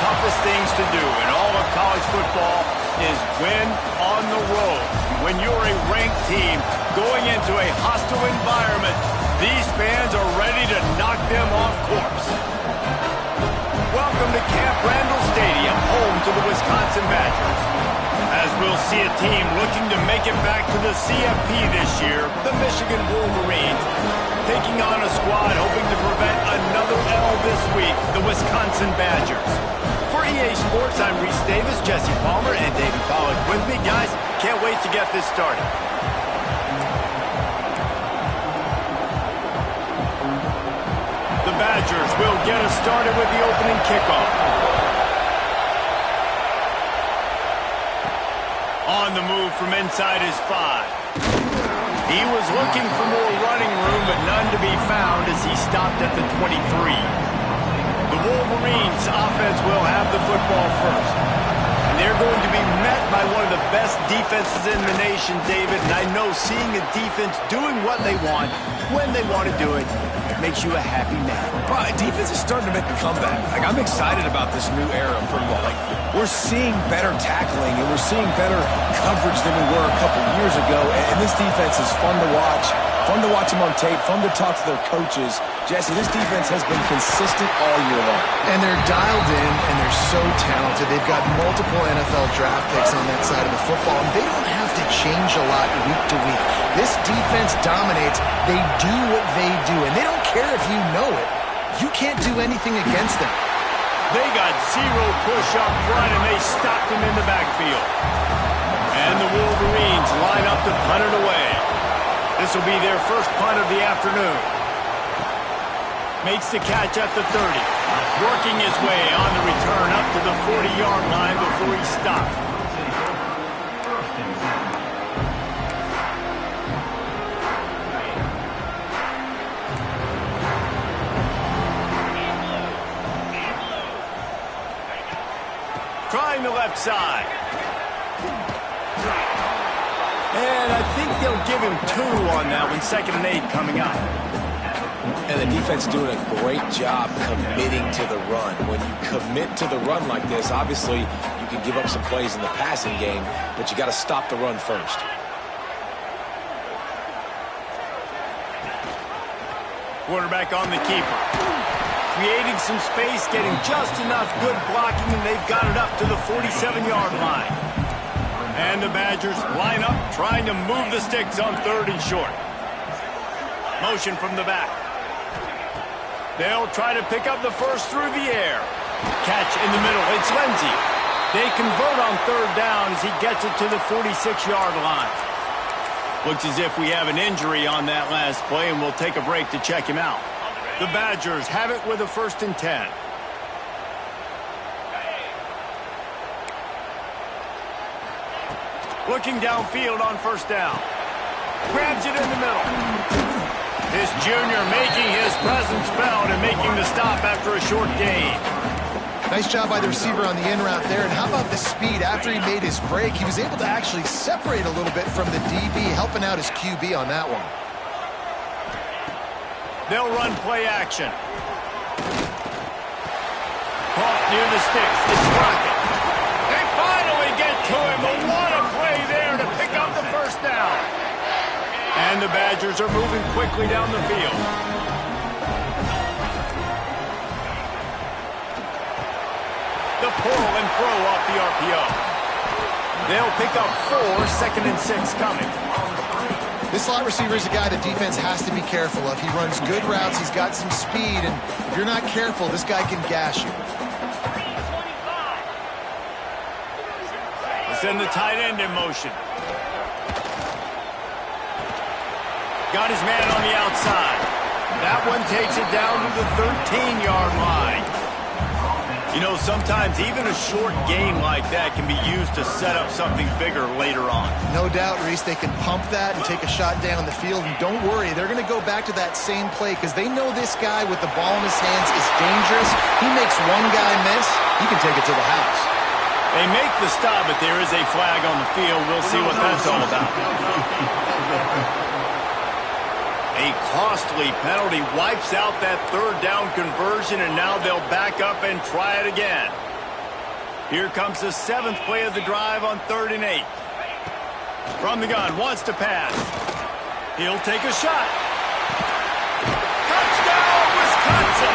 toughest things to do in all of college football is win on the road. When you're a ranked team going into a hostile environment, these fans are ready to knock them off course. Welcome to Camp Randall Stadium, home to the Wisconsin Badgers. As we'll see a team looking to make it back to the CFP this year, the Michigan Wolverines, taking on a squad hoping to prevent another L this week, the Wisconsin Badgers. For EA Sports, I'm Reese Davis, Jesse Palmer, and David Pollack with me. Guys, can't wait to get this started. The Badgers will get us started with the opening kickoff. On the move from inside his 5. He was looking for more running room, but none to be found as he stopped at the 23. The Wolverines offense will have the football first. And they're going to be met by one of the best defenses in the nation, David. And I know seeing a defense doing what they want, when they want to do it, makes you a happy man. Well, defense is starting to make a comeback. I'm excited about this new era of football. We're seeing better tackling, and we're seeing better coverage than we were a couple years ago. And this defense is fun to watch. Fun to watch them on tape. Fun to talk to their coaches. Jesse, this defense has been consistent all year long. And they're dialed in, and they're so talented. They've got multiple NFL draft picks on that side of the football, and they don't have to change a lot week to week. This defense dominates. They do what they do, and they don't care if you know it. You can't do anything against them. They got zero push up front, and they stopped him in the backfield. And the Wolverines line up to punt it away. This will be their first punt of the afternoon. Makes the catch at the 30. Working his way on the return up to the 40-yard line before he stopped. Trying the left side. And I think they'll give him 2 on that one. 2nd and 8 coming up. And the defense doing a great job committing to the run. When you commit to the run like this, obviously you can give up some plays in the passing game, but you got to stop the run first. Quarterback on the keeper. Creating some space, getting just enough good blocking, and they've got it up to the 47-yard line. And the Badgers line up, trying to move the sticks on 3rd and short. Motion from the back. They'll try to pick up the first through the air. Catch in the middle. It's Lindsey. They convert on 3rd down as he gets it to the 46-yard line. Looks as if we have an injury on that last play, and we'll take a break to check him out. The Badgers have it with a 1st and 10. Looking downfield on 1st down. Grabs it in the middle. This junior making his presence felt and making the stop after a short gain. Nice job by the receiver on the in route there. And how about the speed after he made his break? He was able to actually separate a little bit from the DB, helping out his QB on that one. They'll run play action. Caught near the sticks. It's Rocket. They finally get to him, but what a play there to pick up the 1st down. And the Badgers are moving quickly down the field. The pull and throw off the RPO. They'll pick up 4, 2nd and 6 coming. This slot receiver is a guy the defense has to be careful of. He runs good routes. He's got some speed, and if you're not careful, this guy can gash you. Send the tight end in motion. Got his man on the outside. That one takes it down to the 13-yard line. You know, sometimes even a short gain like that can be used to set up something bigger later on. No doubt, Reese, they can pump that and take a shot down the field. And don't worry, they're going to go back to that same play because they know this guy with the ball in his hands is dangerous. He makes one guy miss, he can take it to the house. They make the stop, but there is a flag on the field. We'll see what that's all about. A costly penalty wipes out that 3rd down conversion, and now they'll back up and try it again. Here comes the 7th play of the drive on 3rd and 8. From the gun, wants to pass. He'll take a shot. Touchdown, Wisconsin!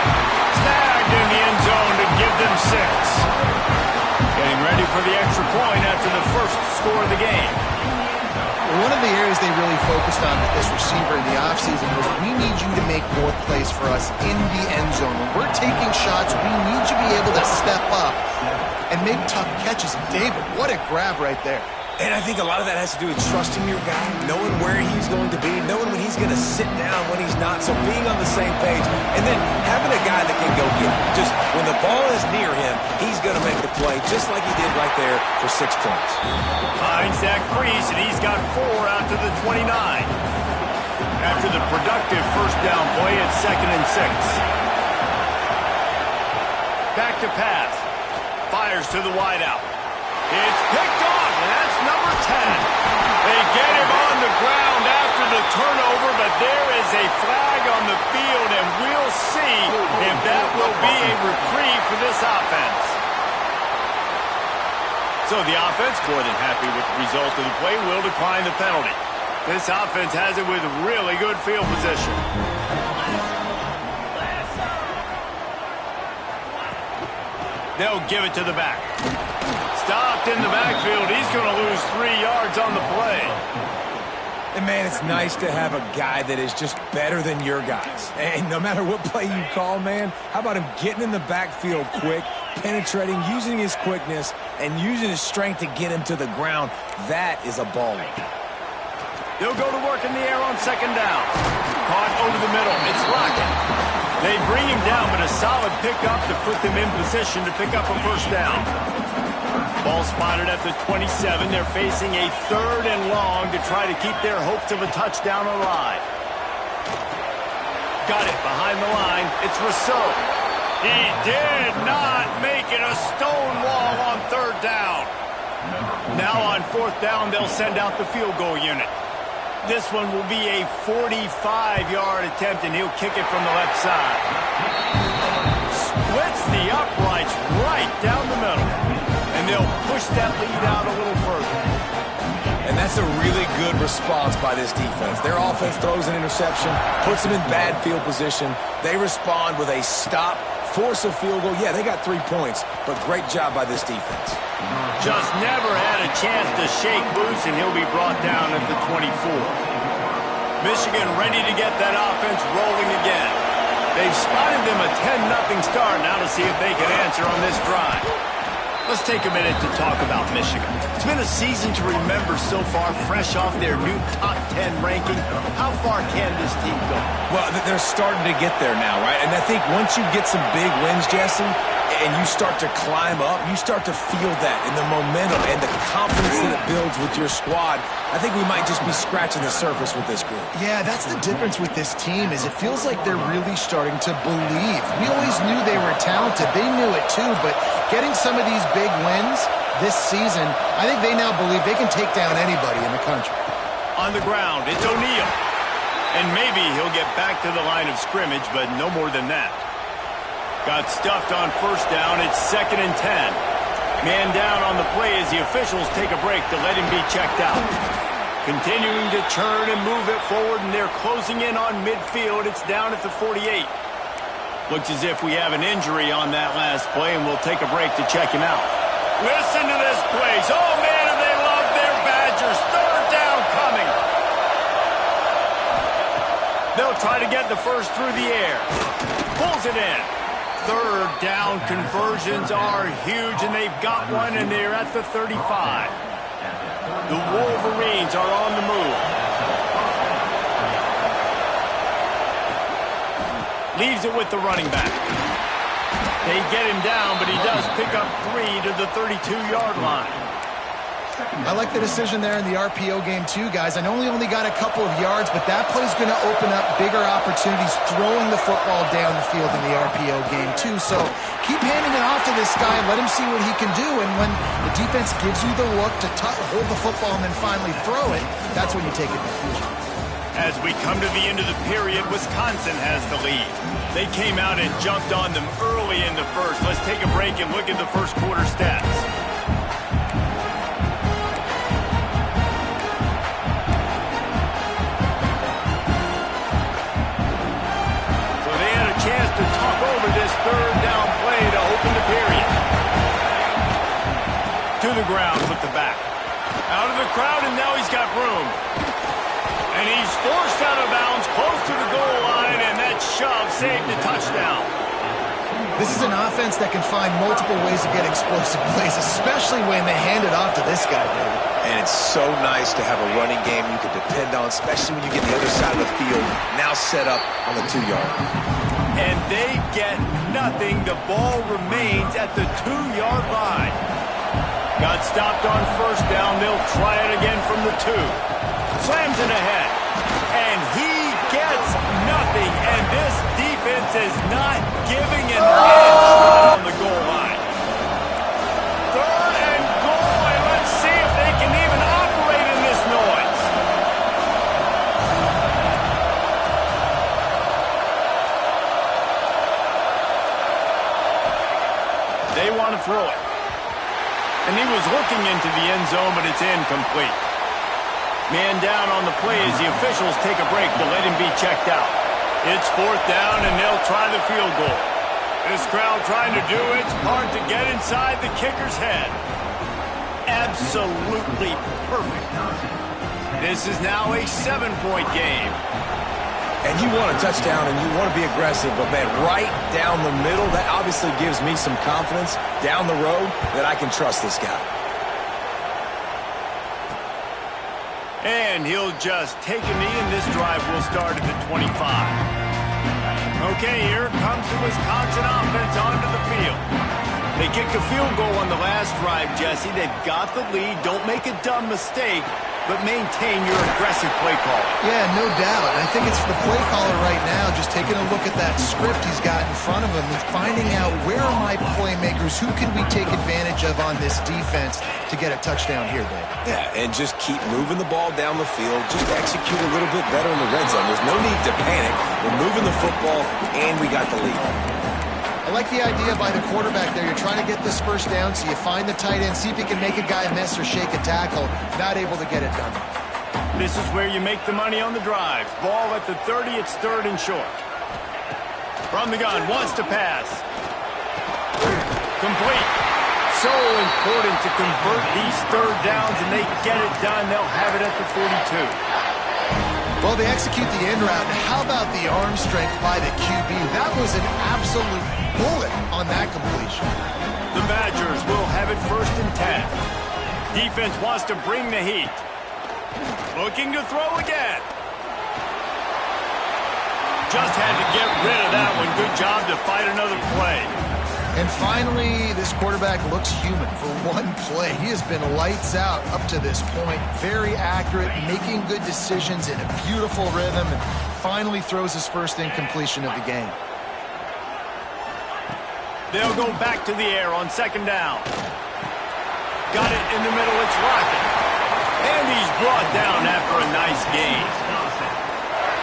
Snagged in the end zone to give them 6. Getting ready for the extra point after the first score of the game. One of the areas they really focused on with this receiver in the offseason was we need you to make more plays for us in the end zone. When we're taking shots, we need you to be able to step up and make tough catches. David, what a grab right there. And I think a lot of that has to do with trusting your guy, knowing where he's going to be, knowing when he's going to sit down, when he's not. So being on the same page, and then having a guy that can go get it. Just when the ball is near him, he's going to make the play, just like he did right there for 6 points. Finds that crease, and he's got 4 out to the 29. After the productive first down play, it's 2nd and 6. Back to pass. Fires to the wideout. It's picked off, and that's number 10. They get him on the ground after the turnover, but there is a flag on the field, and we'll see if that will be a reprieve for this offense. So the offense, more than happy with the result of the play, will decline the penalty. This offense has it with really good field position. They'll give it to the back. Stopped in the backfield. He's going to lose 3 yards on the play. And, man, it's nice to have a guy that is just better than your guys. And no matter what play you call, man, how about him getting in the backfield quick, penetrating, using his quickness, and using his strength to get him to the ground. That is a baller. They'll go to work in the air on 2nd down. Caught over the middle. It's Lockett. They bring him down, but a solid pickup to put them in position to pick up a first down. Ball spotted at the 27. They're facing a 3rd and long to try to keep their hopes of a touchdown alive. Got it behind the line. It's Rousseau. He did not make it a stone wall on 3rd down. Now on 4th down, they'll send out the field goal unit. This one will be a 45-yard attempt, and he'll kick it from the left side. Splits the uprights right down the middle. And they'll push that lead out a little further. And that's a really good response by this defense. Their offense throws an interception, puts them in bad field position. They respond with a stop, force a field goal. Yeah, they got 3 points, but great job by this defense. Just never had a chance to shake loose, and he'll be brought down at the 24. Michigan ready to get that offense rolling again. They've spotted them a 10-0 start. Now to see if they can answer on this drive. Let's take a minute to talk about Michigan. It's been a season to remember so far, fresh off their new top 10 ranking. How far can this team go? Well, they're starting to get there now, right? And I think once you get some big wins, Jesse, and you start to climb up, you start to feel that in the momentum and the confidence that it builds with your squad. I think we might just be scratching the surface with this group. Yeah, that's the difference with this team is it feels like they're really starting to believe. We always knew they were talented. They knew it too, but getting some of these big wins this season, I think they now believe they can take down anybody in the country. On the ground, it's O'Neal. And maybe he'll get back to the line of scrimmage, but no more than that. Got stuffed on 1st down. It's 2nd and 10. Man down on the play as the officials take a break to let him be checked out. Continuing to turn and move it forward, and they're closing in on midfield. It's down at the 48. Looks as if we have an injury on that last play, and we'll take a break to check him out. Listen to this place. Oh, man, do they love their Badgers. 3rd down coming. They'll try to get the first through the air. Pulls it in. 3rd down conversions are huge, and they've got one, and they're at the 35. The Wolverines are on the move. Leaves it with the running back. They get him down, but he does pick up 3 to the 32-yard line. I like the decision there in the RPO game too, guys. I know he only got a couple of yards, but that play's going to open up bigger opportunities throwing the football down the field in the RPO game too. So keep handing it off to this guy and let him see what he can do. And when the defense gives you the look to hold the football and then finally throw it, that's when you take advantage. As we come to the end of the period, Wisconsin has the lead. They came out and jumped on them early in the first. Let's take a break and look at the first quarter stats. So they had a chance to talk over this third down play to open the period. To the ground with the back. Out of the crowd, and now he's got room. And he's forced out of bounds close to the goal line, and that shove saved the touchdown. This is an offense that can find multiple ways to get explosive plays, especially when they hand it off to this guy, David. And it's so nice to have a running game you can depend on, especially when you get the other side of the field now set up on the 2-yard. And they get nothing. The ball remains at the 2-yard line. Got stopped on first down. They'll try it again from the 2. Slams it ahead. And he gets nothing. And this defense is not giving an inch on the goal line. Third and goal. And let's see if they can even operate in this noise. They want to throw it. And he was looking into the end zone, but it's incomplete. Man down on the play as the officials take a break to let him be checked out. It's fourth down, and they'll try the field goal. This crowd trying to do its part to get inside the kicker's head. Absolutely perfect. This is now a 7-point game. And you want a touchdown and you want to be aggressive, but man, right down the middle, that obviously gives me some confidence down the road that I can trust this guy. And he'll just take a knee, and this drive will start at the 25. Okay, here comes the Wisconsin offense onto the field. They kicked a field goal on the last drive, Jesse. They've got the lead. Don't make a dumb mistake, but maintain your aggressive play call. Yeah, no doubt. I think it's the play caller right now just taking a look at that script he's got in front of him and finding out where are my playmakers, who can we take advantage of on this defense to get a touchdown here, Dave. Yeah, and just keep moving the ball down the field. Just execute a little bit better in the red zone. There's no need to panic. We're moving the football, and we got the lead. I like the idea by the quarterback there. You're trying to get this first down, so you find the tight end, see if you can make a guy miss or shake a tackle. Not able to get it done. This is where you make the money on the drives. Ball at the 30, it's third and short. From the gun, wants to pass. Complete. So important to convert these third downs, and they get it done. They'll have it at the 42. Well, they execute the end route. How about the arm strength by the QB? That was an absolute bullet on that completion. The Badgers will have it first and 10. Defense wants to bring the heat. Looking to throw again. Just had to get rid of that one. Good job to fight another play. And finally, this quarterback looks human for one play. He has been lights out up to this point. Very accurate, making good decisions in a beautiful rhythm, and finally throws his first incompletion of the game. They'll go back to the air on second down. Got it in the middle, it's Rocket. And he's brought down after a nice gain.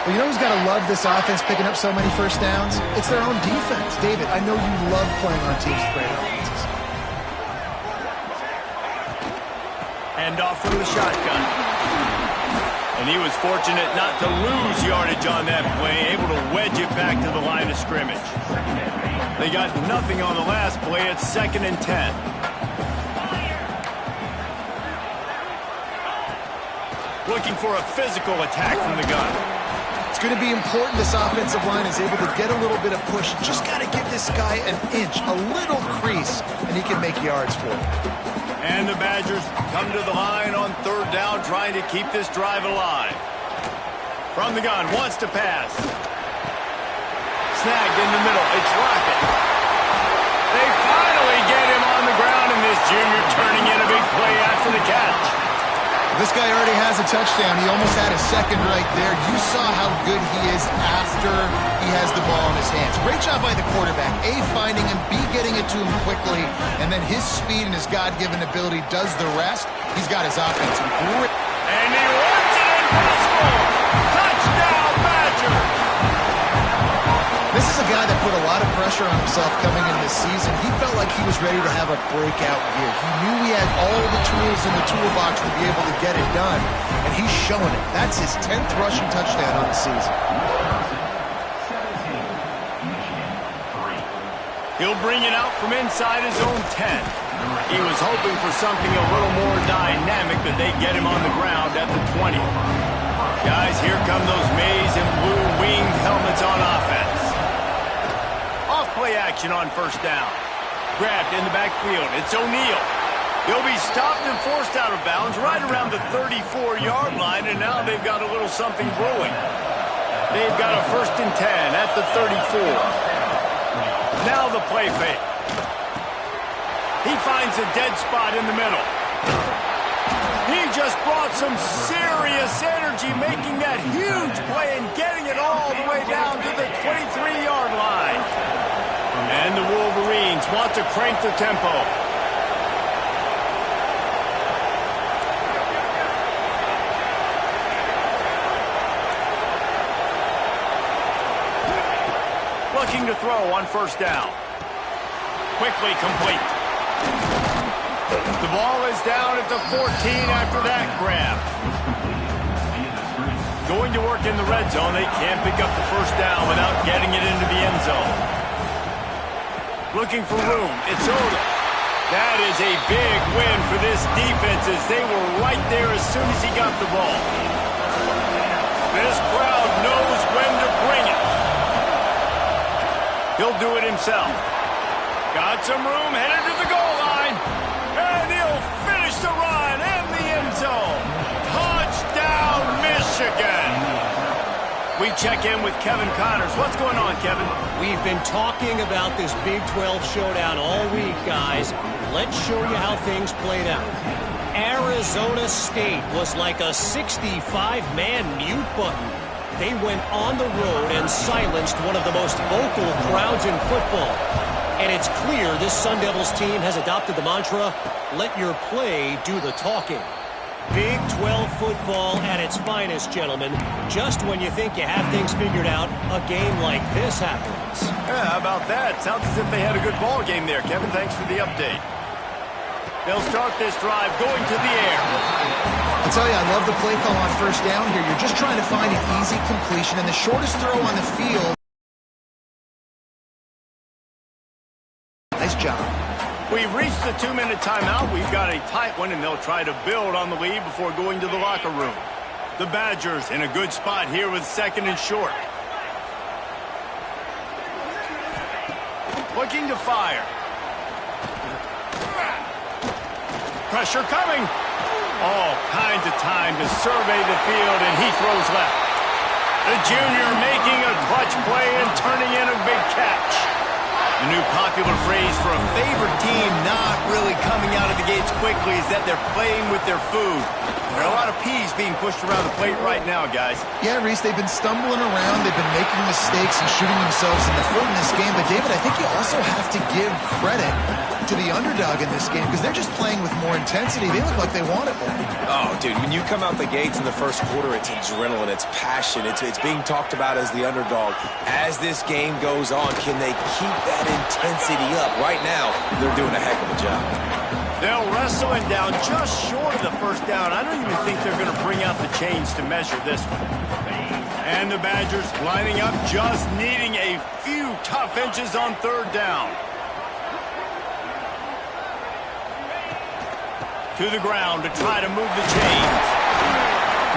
Well, you know who's got to love this offense picking up so many first downs? It's their own defense. David, I know you love playing on teams with great offenses. Hand off from the shotgun. And he was fortunate not to lose yardage on that play, able to wedge it back to the line of scrimmage. They got nothing on the last play. It's second and 10. Looking for a physical attack from the gun. It's going to be important this offensive line is able to get a little bit of push. Just got to give this guy an inch, a little crease, and he can make yards for it. And the Badgers come to the line on third down, trying to keep this drive alive. From the gun, wants to pass. Snagged in the middle, it's Rocket. They finally get him on the ground, and this junior turning in a big play after the catch. This guy already has a touchdown. He almost had a second right there. You saw how good he is after he has the ball in his hands. Great job by the quarterback. A, finding him, B, getting it to him quickly, and then his speed and his God-given ability does the rest. He's got his offense in great. And he runs it in. Touchdown! put a lot of pressure on himself coming into this season. He felt like he was ready to have a breakout year. He knew he had all the tools in the toolbox to be able to get it done, and he's showing it. That's his 10th rushing touchdown on the season. He'll bring it out from inside his own 10. He was hoping for something a little more dynamic, but they get him on the ground at the 20. Guys, here come those maize and blue winged helmets on offense. Off-play action on first down. Grabbed in the backfield. It's O'Neal. He'll be stopped and forced out of bounds right around the 34-yard line, and now they've got a little something brewing. They've got a 1st and 10 at the 34. Now the play fake. He finds a dead spot in the middle. He just brought some serious energy making that huge play and getting it all the way down to the 23-yard line. And the Wolverines want to crank the tempo. Looking to throw on first down. Quickly complete. The ball is down at the 14 after that grab. Going to work in the red zone. They can't pick up the first down without getting it into the end zone. Looking for room. It's Odom. That is a big win for this defense as they were right there as soon as he got the ball. This crowd knows when to bring it. He'll do it himself. Got some room, headed to the goal line. And he'll finish the run in the end zone. Touchdown, Michigan. We check in with Kevin Connors. What's going on, Kevin? We've been talking about this Big 12 showdown all week, guys. Let's show you how things played out. Arizona State was like a 65-man mute button. They went on the road and silenced one of the most vocal crowds in football. And it's clear this Sun Devils team has adopted the mantra, let your play do the talking. Big 12 football at its finest, gentlemen. Just when you think you have things figured out, a game like this happens. Yeah, how about that? Sounds as if they had a good ball game there, Kevin. Thanks for the update. They'll start this drive going to the air. I tell you, I love the play call on first down here. You're just trying to find an easy completion, and the shortest throw on the field. Nice job. We've reached the 2-minute timeout. We've got a tight one, and they'll try to build on the lead before going to the locker room. The Badgers in a good spot here with 2nd and short. Looking to fire. Pressure coming. All kinds of time to survey the field, and he throws left. The junior making a clutch play and turning in a big catch. The new popular phrase for a favorite team not really coming out of the gates quickly is that they're playing with their food. There are a lot of peas being pushed around the plate right now, guys. Yeah, Reese, they've been stumbling around. They've been making mistakes and shooting themselves in the foot in this game. But, David, I think you also have to give credit to the underdog in this game because they're just playing with more intensity. They look like they want it more. Oh, dude, when you come out the gates in the first quarter, it's adrenaline, it's passion, it's being talked about as the underdog. As this game goes on, can they keep that intensity up? Right now, they're doing a heck of a job. They'll wrestle him down just short of the first down. I don't even think they're going to bring out the chains to measure this one. And the Badgers lining up, just needing a few tough inches on 3rd down. To the ground to try to move the chains.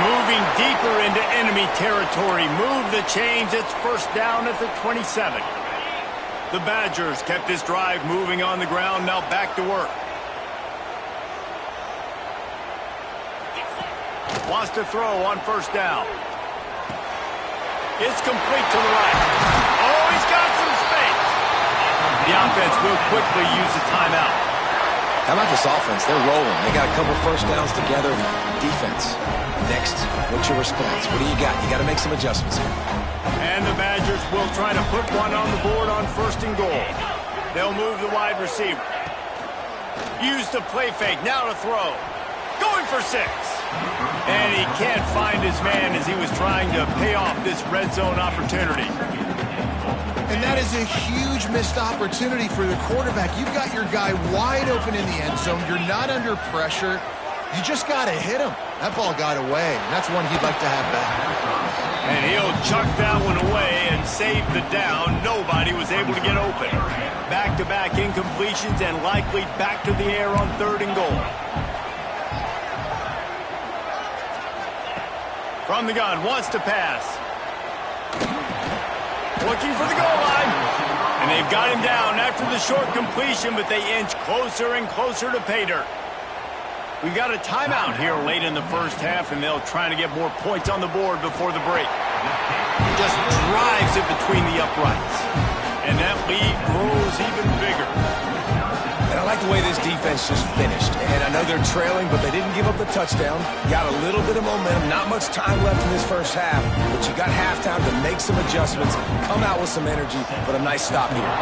Moving deeper into enemy territory. Move the chains. It's 1st down at the 27. The Badgers kept this drive moving on the ground. Now back to work. Wants to throw on 1st down. It's complete to the right. Oh, he's got some space. The offense will quickly use a timeout. How about this offense? They're rolling. They got a couple 1st downs together. Defense. Next, what's your response? What do you got? You got to make some adjustments here. And the Badgers will try to put one on the board on 1st and goal. They'll move the wide receiver. Use the play fake. Now to throw. Going for 6. And he can't find his man as he was trying to pay off this red zone opportunity. And that is a huge missed opportunity for the quarterback. You've got your guy wide open in the end zone. You're not under pressure. You just got to hit him. That ball got away, and that's one he'd like to have back. And he'll chuck that one away and save the down. Nobody was able to get open. Back-to-back incompletions and likely back to the air on 3rd and goal. From the gun, wants to pass. Looking for the goal line. And they've got him down after the short completion, but they inch closer and closer to pay dirt. We've got a timeout here late in the first half, and they'll try to get more points on the board before the break. Just drives it between the uprights. And that lead grows even bigger. And I like the way this defense just finished. And I know they're trailing, but they didn't give up the touchdown. Got a little bit of momentum. Not much time left in this first half, but you got halftime to make some adjustments, come out with some energy, but a nice stop here.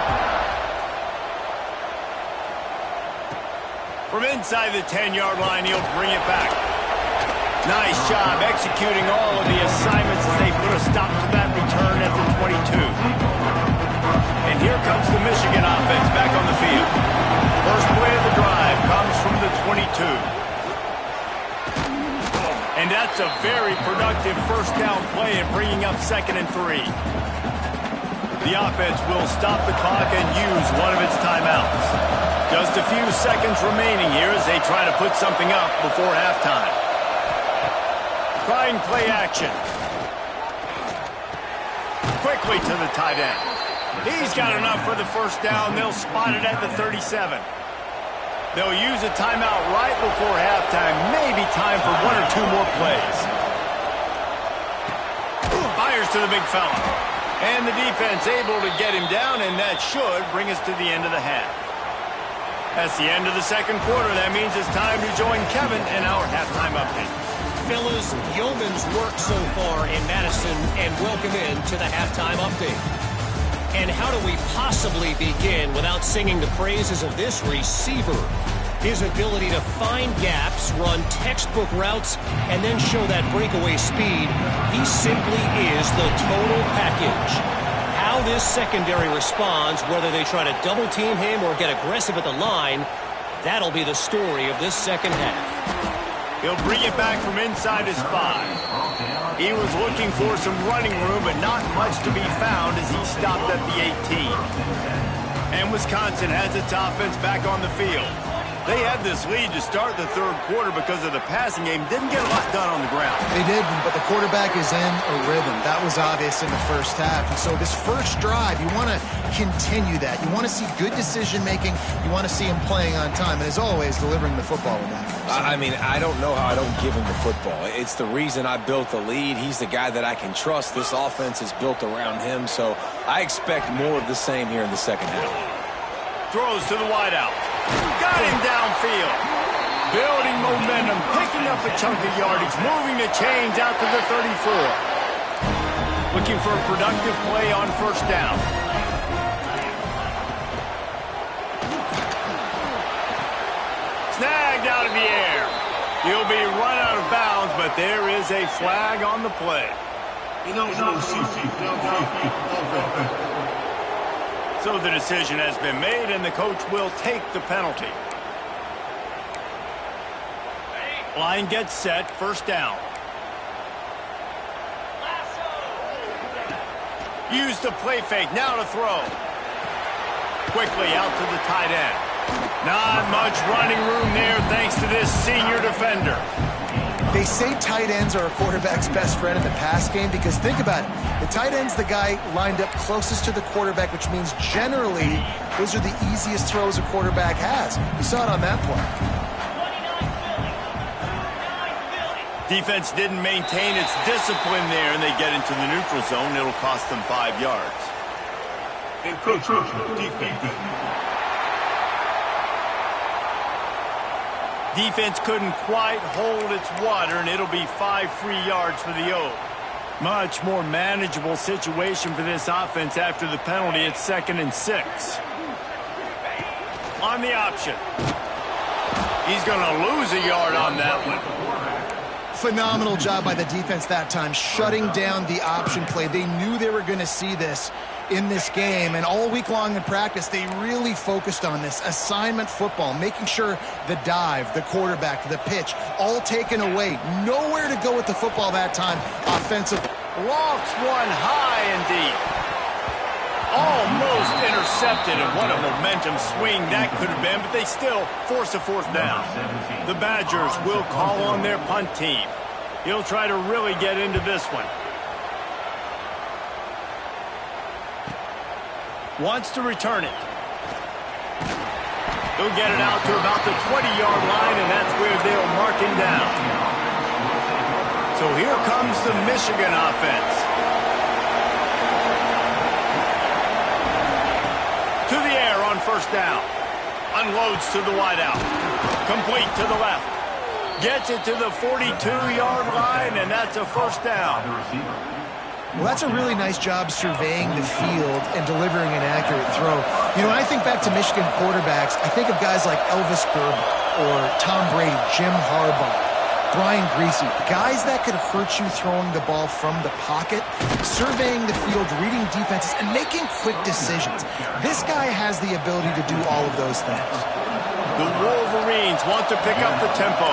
From inside the 10-yard line, he'll bring it back. Nice job executing all of the assignments as they put a stop to that return at the 22. And here comes the Michigan offense back on the field. First play of the drive comes from the 22. And that's a very productive first down play in bringing up 2nd and 3. The offense will stop the clock and use one of its timeouts. Just a few seconds remaining here as they try to put something up before halftime. Trying play action. Quickly to the tight end. He's got enough for the first down. They'll spot it at the 37. They'll use a timeout right before halftime. Maybe time for 1 or 2 more plays. Fires to the big fella. And the defense able to get him down, and that should bring us to the end of the half. That's the end of the second quarter. That means it's time to join Kevin in our halftime update. Fellas, yeoman's work so far in Madison, and welcome in to the halftime update. And how do we possibly begin without singing the praises of this receiver? His ability to find gaps, run textbook routes, and then show that breakaway speed. He simply is the total package. How this secondary responds, whether they try to double-team him or get aggressive at the line, that'll be the story of this second half. He'll bring it back from inside his 5. He was looking for some running room, but not much to be found as he stopped at the 18. And Wisconsin has its offense back on the field. They had this lead to start the third quarter because of the passing game. Didn't get a lot done on the ground. They did, but the quarterback is in a rhythm. That was obvious in the first half. And so this first drive, you want to continue that. You want to see good decision-making. You want to see him playing on time. And as always, delivering the football with that. I mean, I don't know how I don't give him the football. It's the reason I built the lead. He's the guy that I can trust. This offense is built around him. So I expect more of the same here in the second half. Throws to the wideout. Got him downfield. Building momentum, picking up a chunk of yardage, moving the chains out to the 34. Looking for a productive play on first down. Snagged out of the air. He'll be run out of bounds, but there is a flag on the play. So the decision has been made, and the coach will take the penalty. Line gets set, first down. Use the play fake, now to throw. Quickly out to the tight end. Not much running room there thanks to this senior defender. They say tight ends are a quarterback's best friend in the pass game because think about it. The tight end's the guy lined up closest to the quarterback, which means generally those are the easiest throws a quarterback has. You saw it on that play. Defense didn't maintain its discipline there, and they get into the neutral zone. It'll cost them 5 yards. Defense couldn't quite hold its water, and it'll be 5 free yards for the Oak. Much more manageable situation for this offense after the penalty at 2nd and 6. On the option. He's going to lose a yard on that one. Phenomenal job by the defense that time, shutting down the option play. They knew they were going to see this, in this game, and all week long in practice, they really focused on this assignment football, making sure the dive, the quarterback, the pitch, all taken away. Nowhere to go with the football that time. Offensive. Lofts one high and deep. Almost intercepted, and what a momentum swing that could have been, but they still force a fourth down. The Badgers will call on their punt team. He'll try to really get into this one. Wants to return it. He'll get it out to about the 20-yard line, and that's where they'll mark him down. So here comes the Michigan offense. To the air on first down. Unloads to the wideout. Complete to the left. Gets it to the 42-yard line, and that's a first down. Well, that's a really nice job surveying the field and delivering an accurate throw. You know, when I think back to Michigan quarterbacks, I think of guys like Elvis Gerber or Tom Brady, Jim Harbaugh, Brian Griese, guys that could hurt you throwing the ball from the pocket, surveying the field, reading defenses, and making quick decisions. This guy has the ability to do all of those things. The Wolverines want to pick up the tempo.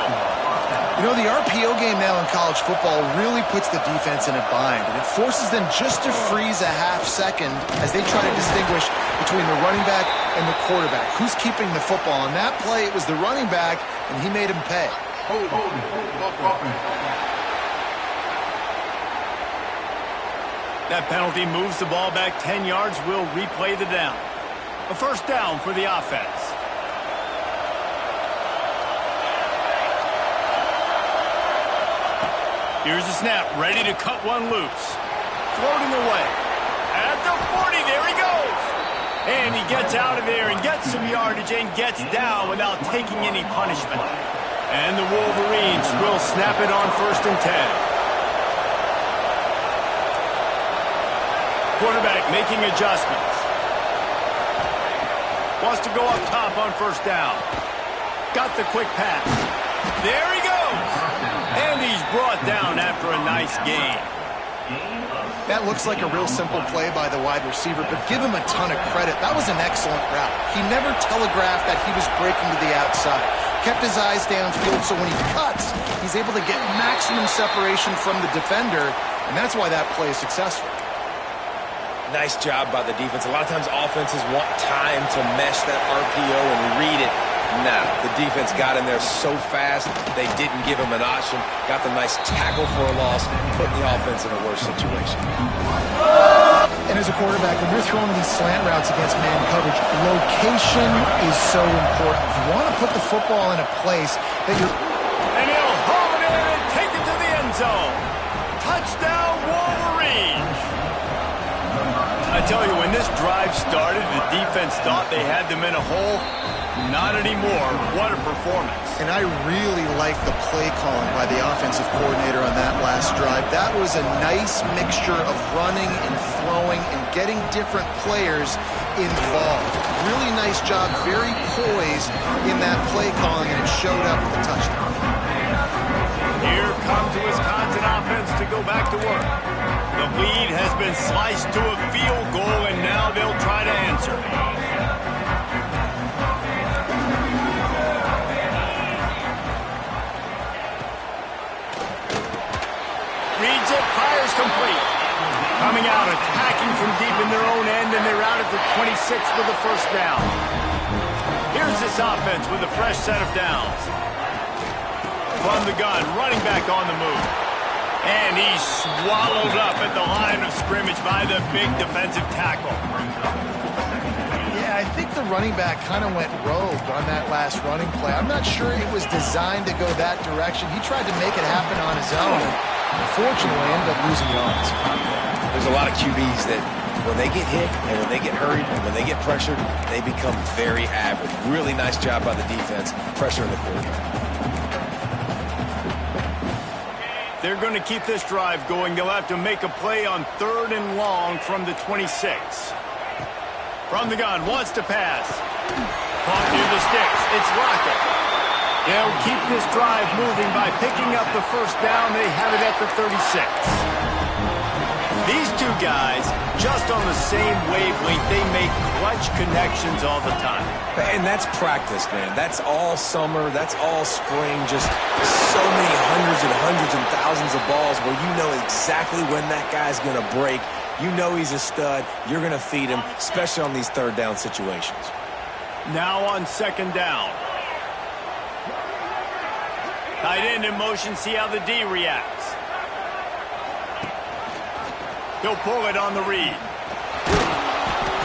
You know, the RPO game now in college football really puts the defense in a bind, and it forces them just to freeze a half second as they try to distinguish between the running back and the quarterback. Who's keeping the football? On that play, it was the running back, and he made him pay. That penalty moves the ball back 10 yards. We'll replay the down. A first down for the offense. Here's the snap, ready to cut one loose. Floating away. At the 40, there he goes. And he gets out of there and gets some yardage and gets down without taking any punishment. And the Wolverines will snap it on 1st and 10. Quarterback making adjustments. Wants to go up top on first down. Got the quick pass. There he goes. And he's brought down after a nice gain. That looks like a real simple play by the wide receiver, but give him a ton of credit. That was an excellent route. He never telegraphed that he was breaking to the outside. Kept his eyes downfield, so when he cuts, he's able to get maximum separation from the defender, and that's why that play is successful. Nice job by the defense. A lot of times offenses want time to mesh that RPO and read it. Now, the defense got in there so fast, they didn't give him an option. Got the nice tackle for a loss, putting the offense in a worse situation. And as a quarterback, when you're throwing these slant routes against man coverage, location is so important. You want to put the football in a place that you're... And he'll haul it in and take it to the end zone. Touchdown, Wolverines. I tell you, when this drive started, the defense thought they had them in a hole. Not anymore. What a performance. And I really like the play calling by the offensive coordinator on that last drive. That was a nice mixture of running and throwing and getting different players involved. Really nice job, very poised in that play calling, and it showed up with the touchdown. Here comes the Wisconsin offense to go back to work. The lead has been sliced to a field goal, and now they'll try to answer. Reads it, fires complete. Coming out, attacking from deep in their own end, and they're out at the 26 with the first down. Here's this offense with a fresh set of downs. From the gun, running back on the move. And he's swallowed up at the line of scrimmage by the big defensive tackle. Yeah, I think the running back kind of went rogue on that last running play. I'm not sure it was designed to go that direction. He tried to make it happen on his own. Unfortunately, ended up losing yards. There's a lot of QBs that when they get hit and when they get hurried and when they get pressured, they become very average. Really nice job by the defense, pressuring the quarterback. They're going to keep this drive going. They'll have to make a play on 3rd and long from the 26. From the gun, wants to pass. Caught near the sticks. It's Lockett. They'll keep this drive moving by picking up the first down. They have it at the 36. These two guys, just on the same wavelength, they make clutch connections all the time. And that's practice, man. That's all summer. That's all spring. Just so many hundreds and thousands of balls where you know exactly when that guy's going to break. You know he's a stud. You're going to feed him, especially on these third down situations. Now on second down. Tight end in motion, see how the D reacts. He'll pull it on the read.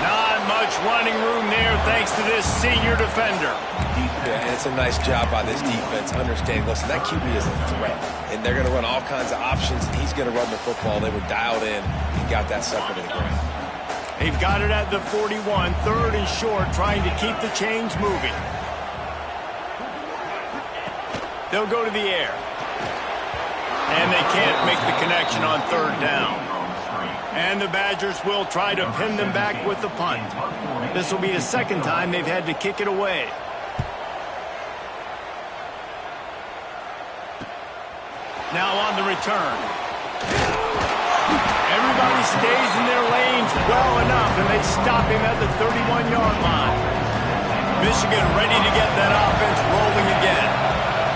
Not much running room there thanks to this senior defender. Yeah, and it's a nice job by this defense understanding, listen, that QB is a threat, and they're going to run all kinds of options, and he's going to run the football. They were dialed in and got that sucker to the ground. They've got it at the 41, third and short, trying to keep the chains moving. They'll go to the air. And they can't make the connection on third down. And the Badgers will try to pin them back with the punt. This will be the second time they've had to kick it away. Now on the return. Everybody stays in their lanes well enough, and they stop him at the 31-yard line. Michigan ready to get that offense rolling again.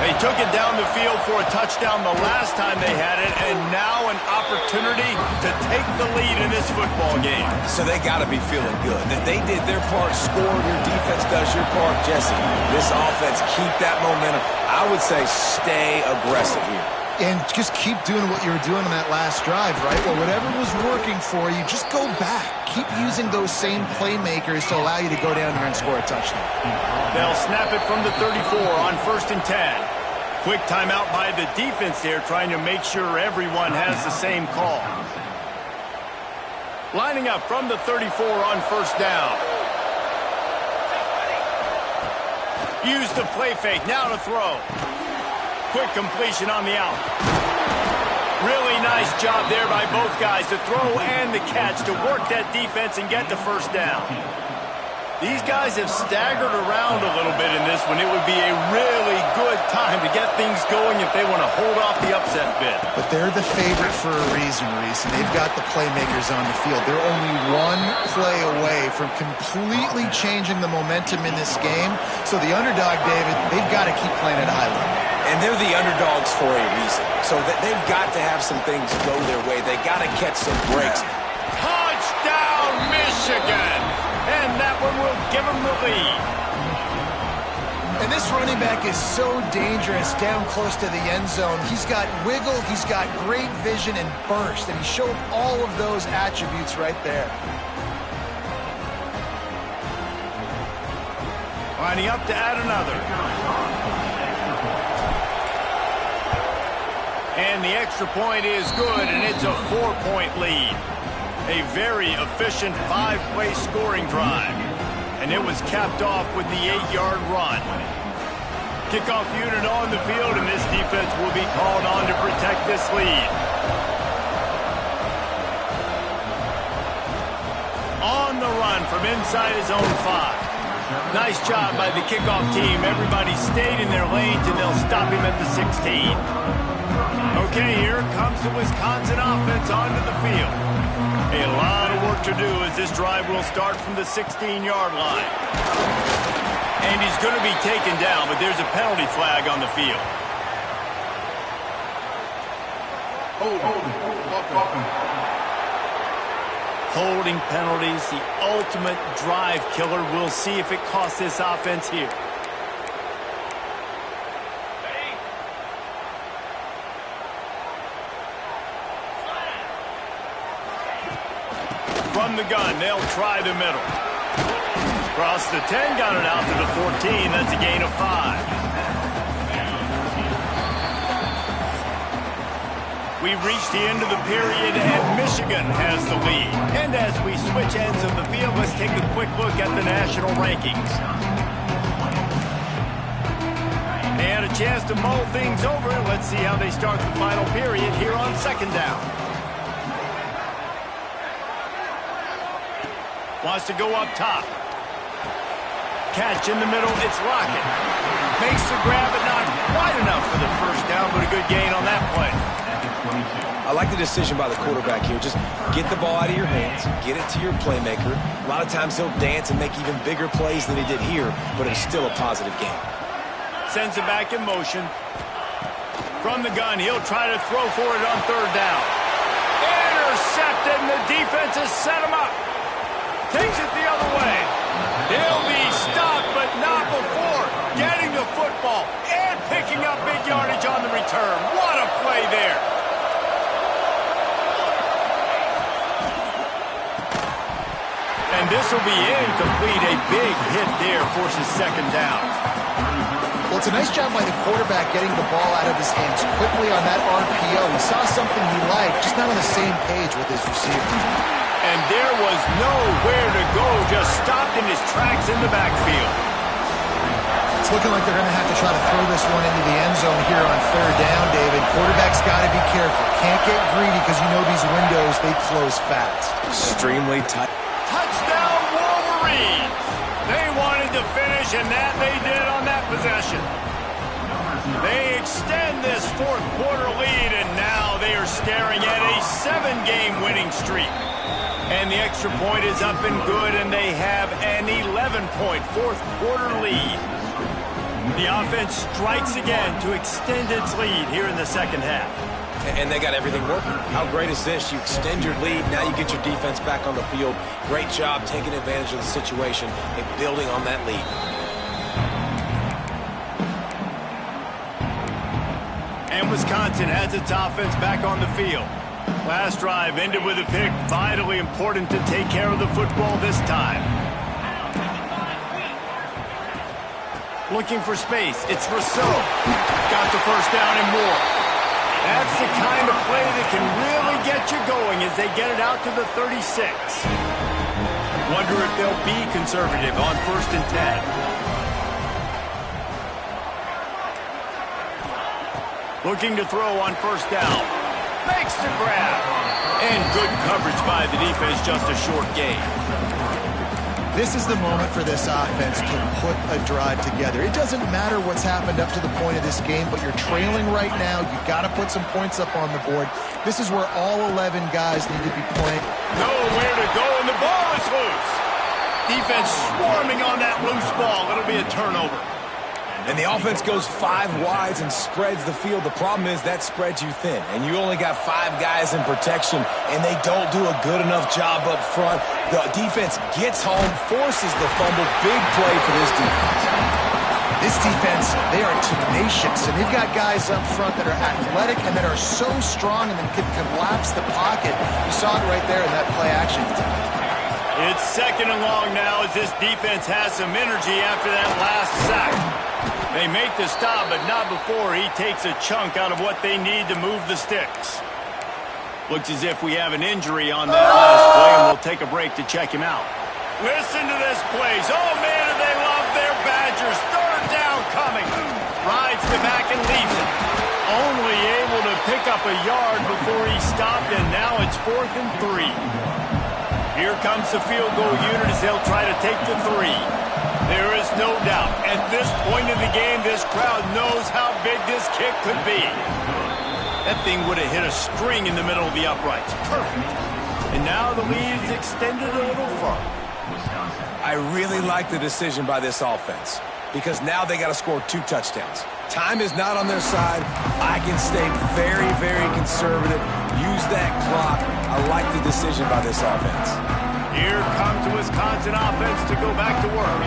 They took it down the field for a touchdown the last time they had it, and now an opportunity to take the lead in this football game. So they got to be feeling good. That they did their part, scored, your defense does your part. Jesse, this offense, keep that momentum. I would say stay aggressive here. And just keep doing what you were doing on that last drive, right? Well, whatever was working for you, just go back. Keep using those same playmakers to allow you to go down here and score a touchdown. They'll snap it from the 34 on 1st and 10. Quick timeout by the defense there, trying to make sure everyone has the same call. Lining up from the 34 on 1st down. Use the play fake, now to throw. Quick completion on the out. Really nice job there by both guys to throw and the catch to work that defense and get the first down. These guys have staggered around a little bit in this one. It would be a really good time to get things going if they want to hold off the upset bid. But they're the favorite for a reason, Reese, and they've got the playmakers on the field. They're only one play away from completely changing the momentum in this game. So the underdog, David, they've got to keep playing at a high level. And they're the underdogs for a reason. So that they've got to have some things go their way. They got to catch some breaks. Touchdown, Michigan! And that one will give them the lead. And this running back is so dangerous down close to the end zone. He's got wiggle, he's got great vision and burst, and he showed all of those attributes right there. Lining up to add another. And the extra point is good, and it's a 4-point lead. A very efficient 5-play scoring drive. And it was capped off with the 8-yard run. Kickoff unit on the field, and this defense will be called on to protect this lead. On the run from inside his own 5. Nice job by the kickoff team. Everybody stayed in their lanes, and they'll stop him at the 16. Okay, here comes the Wisconsin offense onto the field. A lot of work to do as this drive will start from the 16-yard line. And he's going to be taken down, but there's a penalty flag on the field. Holding penalties, the ultimate drive killer. We'll see if it costs this offense here. From the gun, they'll try the middle. Across the 10, got it out to the 14. That's a gain of 5. We've reached the end of the period, and Michigan has the lead. And as we switch ends of the field, let's take a quick look at the national rankings. They had a chance to mull things over. Let's see how they start the final period here on second down. Wants to go up top. Catch in the middle, it's Lockett. Makes the grab, but not quite enough for the first down, but a good gain on that play. I like the decision by the quarterback here. Just get the ball out of your hands, get it to your playmaker. A lot of times he'll dance and make even bigger plays than he did here, but it's still a positive game. Sends it back in motion. From the gun, he'll try to throw for it on third down. Intercepted, and the defense has set him up. Takes it the other way. He'll be stopped, but not before getting the football and picking up big yardage on the return. What a play there. And this will be incomplete. A big hit there forces second down. Well, it's a nice job by the quarterback getting the ball out of his hands quickly on that RPO. He saw something he liked, just not on the same page with his receiver. And there was nowhere to go, just stopped in his tracks in the backfield. It's looking like they're going to have to try to throw this one into the end zone here on third down, David. Quarterback's got to be careful. Can't get greedy because you know these windows, they close fast. Extremely tight. Touchdown, Wolverines! They wanted to finish, and that they did on that possession. They extend this fourth quarter lead, and now they are staring at a 7-game winning streak. And the extra point is up and good, and they have an 11-point fourth quarter lead. The offense strikes again to extend its lead here in the second half. And they got everything working. How great is this? You extend your lead, now you get your defense back on the field. Great job taking advantage of the situation and building on that lead. And Wisconsin has its offense back on the field. Last drive ended with a pick. Vitally important to take care of the football this time. Looking for space. It's Rousseau. Got the first down and more. That's the kind of play that can really get you going as they get it out to the 36. Wonder if they'll be conservative on 1st and 10. Looking to throw on 1st down. Makes the grab. And good coverage by the defense, just a short gain. This is the moment for this offense to put a drive together. It doesn't matter what's happened up to the point of this game, but you're trailing right now. You've got to put some points up on the board. This is where all 11 guys need to be playing. Nowhere to go, and the ball is loose. Defense swarming on that loose ball. It'll be a turnover. And the offense goes 5 wides and spreads the field. The problem is that spreads you thin, and you only got 5 guys in protection, and they don't do a good enough job up front. The defense gets home, forces the fumble. Big play for this defense. This defense, they are tenacious, and they've got guys up front that are athletic and that are so strong and that can collapse the pocket. You saw it right there in that play action. It's 2nd and long now as this defense has some energy after that last sack. They make the stop, but not before he takes a chunk out of what they need to move the sticks. Looks as if we have an injury on that last play, and we'll take a break to check him out. Listen to this plays. Oh, man, do they love their Badgers. 3rd down coming. Rides to back and leaves it. Only able to pick up a yard before he stopped, and now it's 4th and 3. Here comes the field goal unit as they'll try to take the 3. There is no doubt, at this point in the game, this crowd knows how big this kick could be. That thing would have hit a string in the middle of the uprights. Perfect. And now the lead is extended a little further. I really like the decision by this offense because now they got to score 2 touchdowns. Time is not on their side. I can stay very, very conservative. Use that clock. I like the decision by this offense. Here comes the Wisconsin offense to go back to work.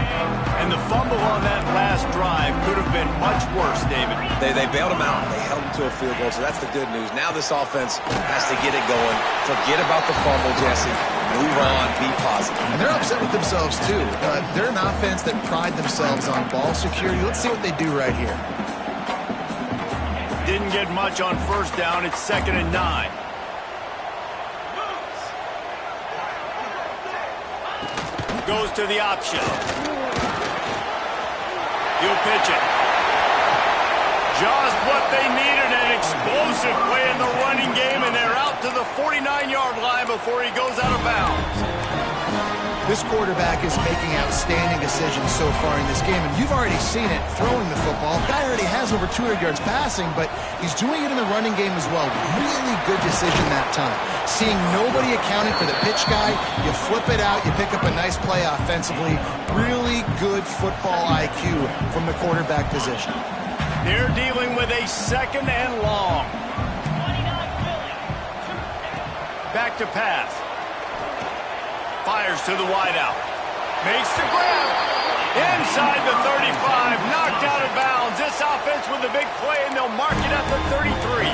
And the fumble on that last drive could have been much worse, David. They bailed him out. They held him to a field goal, so that's the good news. Now this offense has to get it going. Forget about the fumble, Jesse. Move on. Be positive. And they're upset with themselves, too. They're an offense that pride themselves on ball security. Let's see what they do right here. Didn't get much on 1st down. It's 2nd and 9. Goes to the option. He'll pitch it. Just what they needed, an explosive play in the running game, and they're out to the 49-yard line before he goes out of bounds. This quarterback is making outstanding decisions so far in this game, and you've already seen it throwing the football. Guy already has over 200 yards passing, but he's doing it in the running game as well. Really good decision that time. Seeing nobody accounting for the pitch guy, you flip it out, you pick up a nice play offensively. Really good football IQ from the quarterback position. They're dealing with a 2nd and long. Back to pass. Fires to the wideout. Makes the grab. Inside the 35. Knocked out of bounds. This offense with a big play, and they'll mark it at the 33.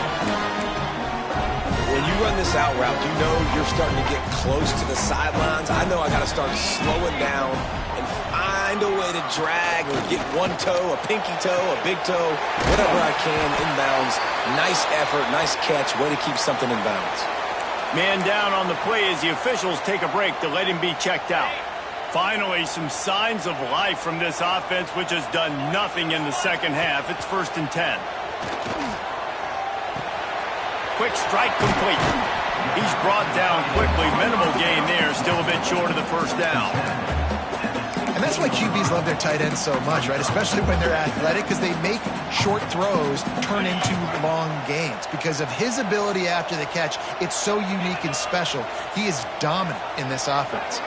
When you run this out route, you know you're starting to get close to the sidelines. I know I got to start slowing down and find a way to drag or get one toe, a pinky toe, a big toe, whatever I can inbounds. Nice effort, nice catch, way to keep something in bounds. Man down on the play as the officials take a break to let him be checked out. Finally, some signs of life from this offense, which has done nothing in the second half. It's 1st and 10. Quick strike complete. He's brought down quickly. Minimal gain there. Still a bit short of the first down. And that's why QBs love their tight ends so much, right? Especially when they're athletic, because they make short throws turn into long gains. Because of his ability after the catch, it's so unique and special. He is dominant in this offense.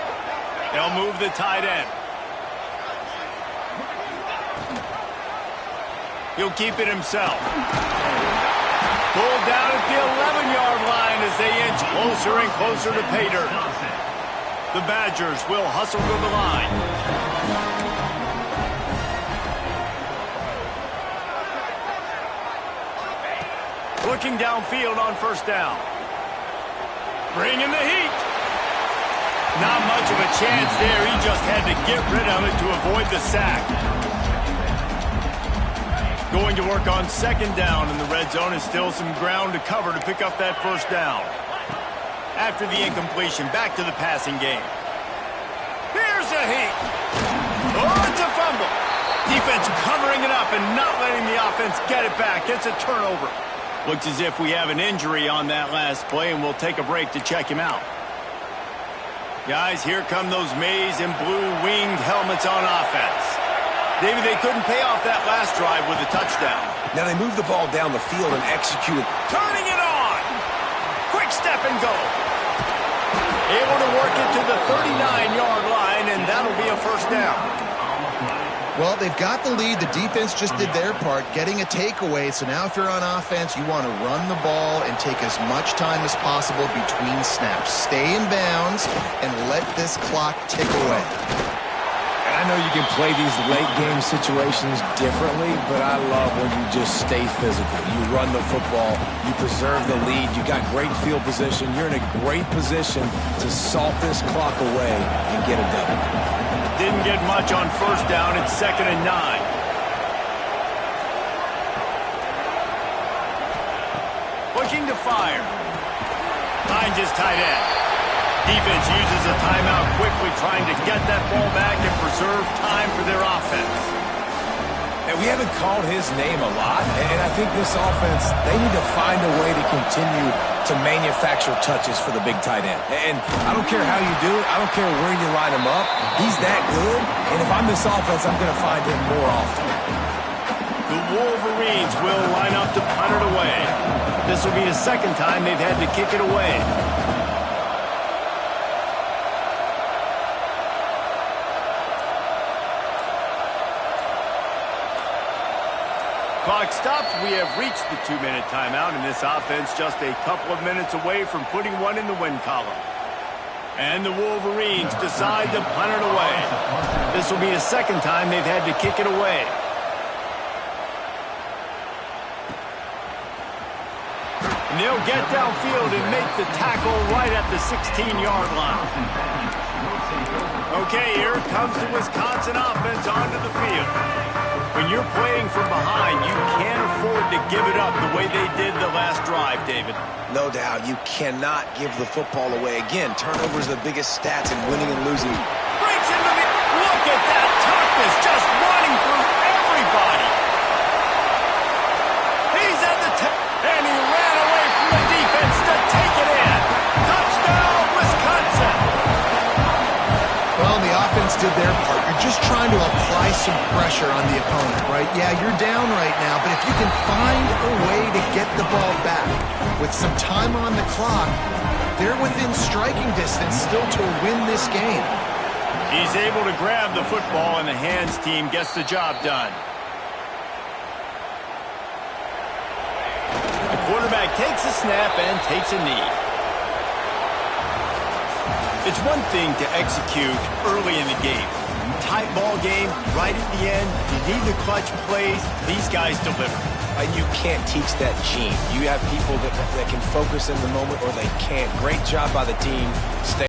They'll move the tight end. He'll keep it himself. Pulled down at the 11-yard line as they inch closer and closer to pay dirt. The Badgers will hustle to the line. Looking downfield on 1st down. Bringing the heat. Not much of a chance there. He just had to get rid of it to avoid the sack. Going to work on 2nd down in the red zone, and still some ground to cover to pick up that 1st down. After the incompletion, back to the passing game. Here's a heat. Oh, it's a fumble. Defense covering it up and not letting the offense get it back. It's a turnover. Looks as if we have an injury on that last play, and we'll take a break to check him out. Guys, here come those maize and blue winged helmets on offense. David, they couldn't pay off that last drive with a touchdown. Now they move the ball down the field and execute it. Turning it on. Quick step and go. Able to work it to the 39-yard line, and that'll be a 1st down. Well, they've got the lead. The defense just did their part, getting a takeaway. So now if you're on offense, you want to run the ball and take as much time as possible between snaps. Stay in bounds and let this clock tick away. And I know you can play these late game situations differently, but I love when you just stay physical. You run the football, you preserve the lead, you got great field position, you're in a great position to salt this clock away and get a W. Didn't get much on 1st down. It's 2nd and 9. Looking to fire. Finds his tight end. Defense uses a timeout quickly, trying to get that ball back and preserve time for their offense. And we haven't called his name a lot, and I think this offense, they need to find a way to continue to manufacture touches for the big tight end. And I don't care how you do it. I don't care where you line him up. He's that good, and if I'm this offense, I'm going to find him more often. The Wolverines will line up to punt it away. This will be the 2nd time they've had to kick it away. Clock stops. We have reached the 2-minute timeout, and this offense just a couple of minutes away from putting one in the win column. And the Wolverines decide to punt it away. This will be the 2nd time they've had to kick it away. And they'll get downfield and make the tackle right at the 16-yard line. Okay, here comes the Wisconsin offense onto the field. When you're playing from behind, you can't afford to give it up the way they did the last drive, David. No doubt, you cannot give the football away. Again, turnovers are the biggest stats in winning and losing. Breaks into the... Look at that toughness, just running through everybody. He's at the top, and he ran away from the defense to take it in. Touchdown, Wisconsin. Well, to their part. You're just trying to apply some pressure on the opponent, right? Yeah, you're down right now, but if you can find a way to get the ball back with some time on the clock, they're within striking distance still to win this game. He's able to grab the football, and the hands team gets the job done. The quarterback takes a snap and takes a knee. It's one thing to execute early in the game. Tight ball game, right at the end, you need the clutch plays. These guys deliver. You can't teach that gene. You have people that can focus in the moment or they can't. Great job by the team. Stay